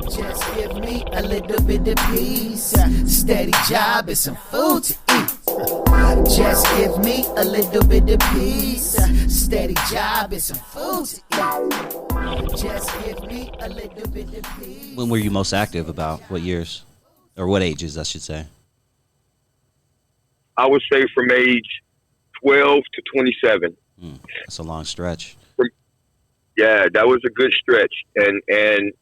Just give me a little bit of peace, steady job and some food to eat. Just give me a little bit of peace, steady job and some food to eat. Just give me a little bit of peace. When were you most active? About what years? Or what ages, I should say? I would say from age 12 to 27. That's a long stretch. Yeah, that was a good stretch. And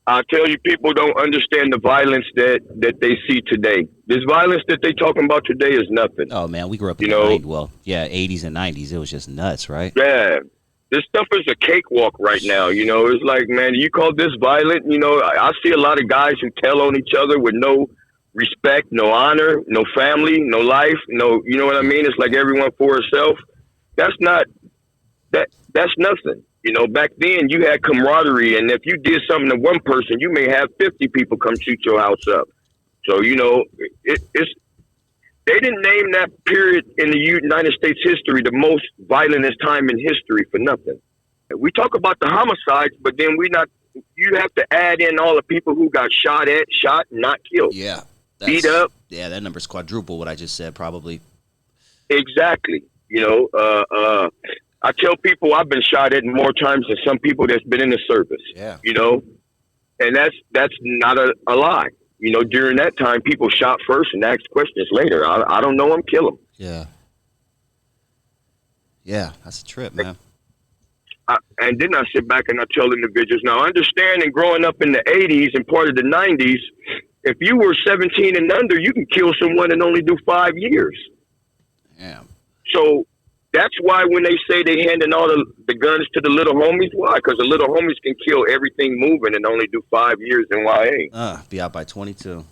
I tell you, people don't understand the violence that they see today. This violence that they talking about today is nothing. Oh, man, we grew up in the 90s. Well, yeah, 80s and 90s. It was just nuts, right? Yeah. This stuff is a cakewalk right now. It's like, man, you call this violent? I see a lot of guys who tell on each other with no respect, no honor, no family, no life, no, you know what I mean? It's like everyone for herself. That's nothing. Back then you had camaraderie, and if you did something to one person, you may have 50 people come shoot your house up. So, it's they didn't name that period in the United States history the most violentest time in history for nothing. We talk about the homicides, but then you have to add in all the people who got shot, not killed. Yeah. Beat up. Yeah, that number's quadruple what I just said, probably. Exactly. I tell people I've been shot at more times than some people that's been in the service. Yeah. And that's not a lie. During that time, people shot first and asked questions later. I don't know them, kill them. Yeah. Yeah, that's a trip, man. And then I sit back and I tell individuals, now understanding growing up in the 80s and part of the 90s, if you were 17 and under, you can kill someone and only do 5 years. Yeah. So that's why when they say they handing all the guns to the little homies, why? Because the little homies can kill everything moving and only do 5 years in YA. Be out by 22.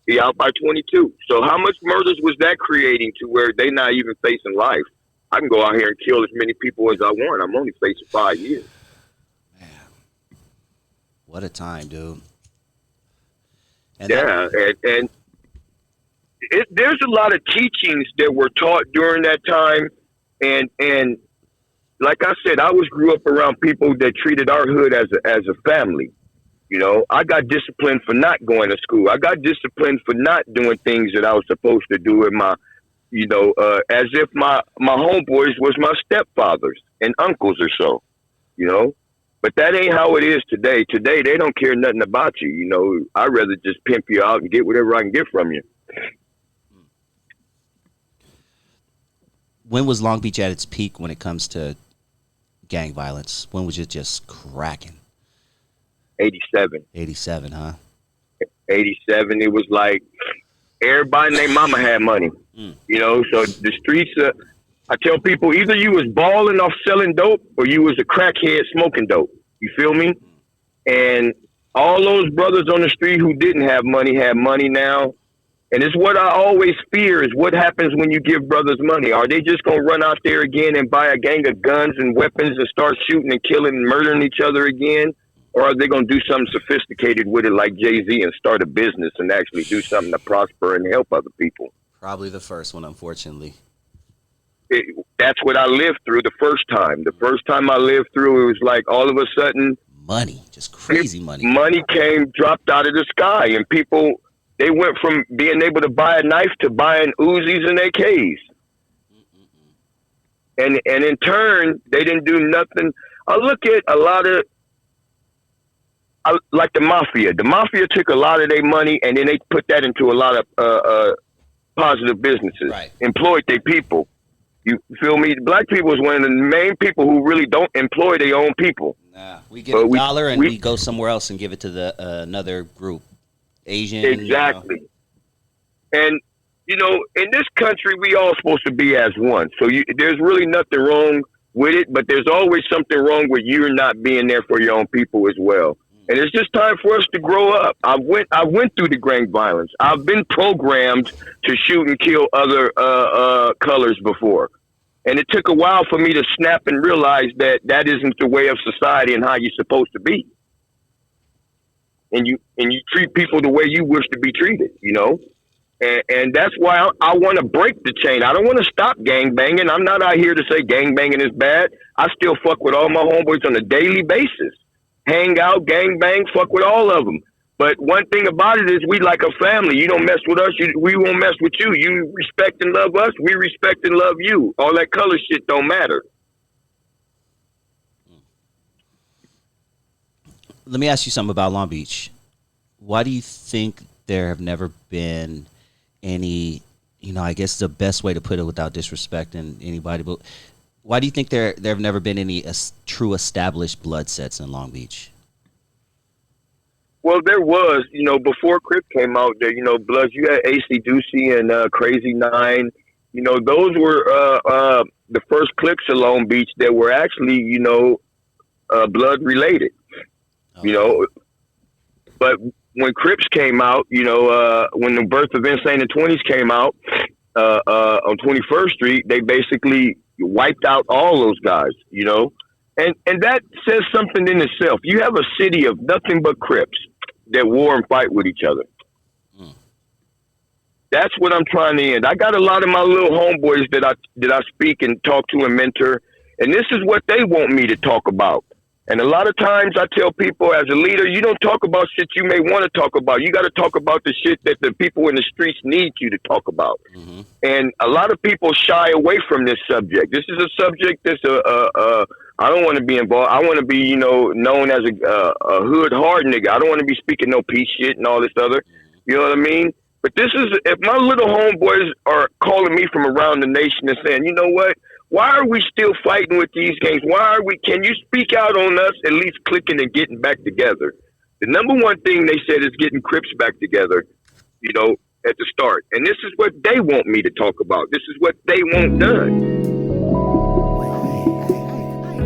Be out by 22. So how much murders was that creating to where they not even facing life? I can go out here and kill as many people as I want. I'm only facing 5 years. Man, what a time, dude. And there's a lot of teachings that were taught during that time. And like I said, I grew up around people that treated our hood as a family. I got disciplined for not going to school. I got disciplined for not doing things that I was supposed to do in my, as if my homeboys was my stepfathers and uncles or so, But that ain't how it is today. Today, they don't care nothing about you. I'd rather just pimp you out and get whatever I can get from you. When was Long Beach at its peak when it comes to gang violence? When was it just cracking? 87. 87, huh? 87. It was like everybody and their mama had money. So the streets, I tell people, either you was balling off selling dope or you was a crackhead smoking dope. You feel me? And all those brothers on the street who didn't have money have money now. And it's what I always fear is what happens when you give brothers money. Are they just going to run out there again and buy a gang of guns and weapons and start shooting and killing and murdering each other again? Or are they going to do something sophisticated with it like Jay-Z and start a business and actually do something to prosper and help other people? Probably the first one, unfortunately. That's what I lived through the first time. The first time I lived through, it was like all of a sudden... Money, just crazy money. Money dropped out of the sky, and people... They went from being able to buy a knife to buying Uzis and AKs. And in turn, they didn't do nothing. I look at a lot of, like the mafia. The mafia took a lot of their money and then they put that into a lot of positive businesses. Right. Employed their people. You feel me? Black people is one of the main people who really don't employ their own people. Nah, we get a dollar and we go somewhere else and give it to the another group. Asian. Exactly. And, in this country, we all supposed to be as one. So there's really nothing wrong with it, but there's always something wrong with you not being there for your own people as well. And it's just time for us to grow up. I went through the gang violence. I've been programmed to shoot and kill other colors before. And it took a while for me to snap and realize that isn't the way of society and how you're supposed to be. And you treat people the way you wish to be treated, And that's why I want to break the chain. I don't want to stop gang banging. I'm not out here to say gang banging is bad. I still fuck with all my homeboys on a daily basis. hang out, gang bang, fuck with all of them. But one thing about it is we like a family. You don't mess with us, we won't mess with you. You respect and love us, we respect and love you. All that color shit don't matter. Let me ask you something about Long Beach. Why do you think there have never been any, I guess the best way to put it without disrespecting anybody, but why do you think there have never been any true established blood sets in Long Beach? Well, there was, before Crip came out there, Bloods, you had AC Ducey and Crazy Nine. Those were the first cliques of Long Beach that were actually, blood related. But when Crips came out, when the Birth of Insane in 20s came out on 21st Street, they basically wiped out all those guys, and that says something in itself. You have a city of nothing but Crips that war and fight with each other. That's what I'm trying to end. I got a lot of my little homeboys that I speak and talk to and mentor, and this is what they want me to talk about. And a lot of times I tell people, as a leader, you don't talk about shit you may want to talk about. You got to talk about the shit that the people in the streets need you to talk about. Mm-hmm. And a lot of people shy away from this subject. This is a subject that's I don't want to be involved. I want to be, known as a hood hard nigga. I don't want to be speaking no peace shit and all this other. You know what I mean? But this is, if my little homeboys are calling me from around the nation and saying, you know what? Why are we still fighting with these gangs? Can you speak out on us, at least clicking and getting back together? The number one thing they said is getting Crips back together, at the start. And this is what they want me to talk about. This is what they want done.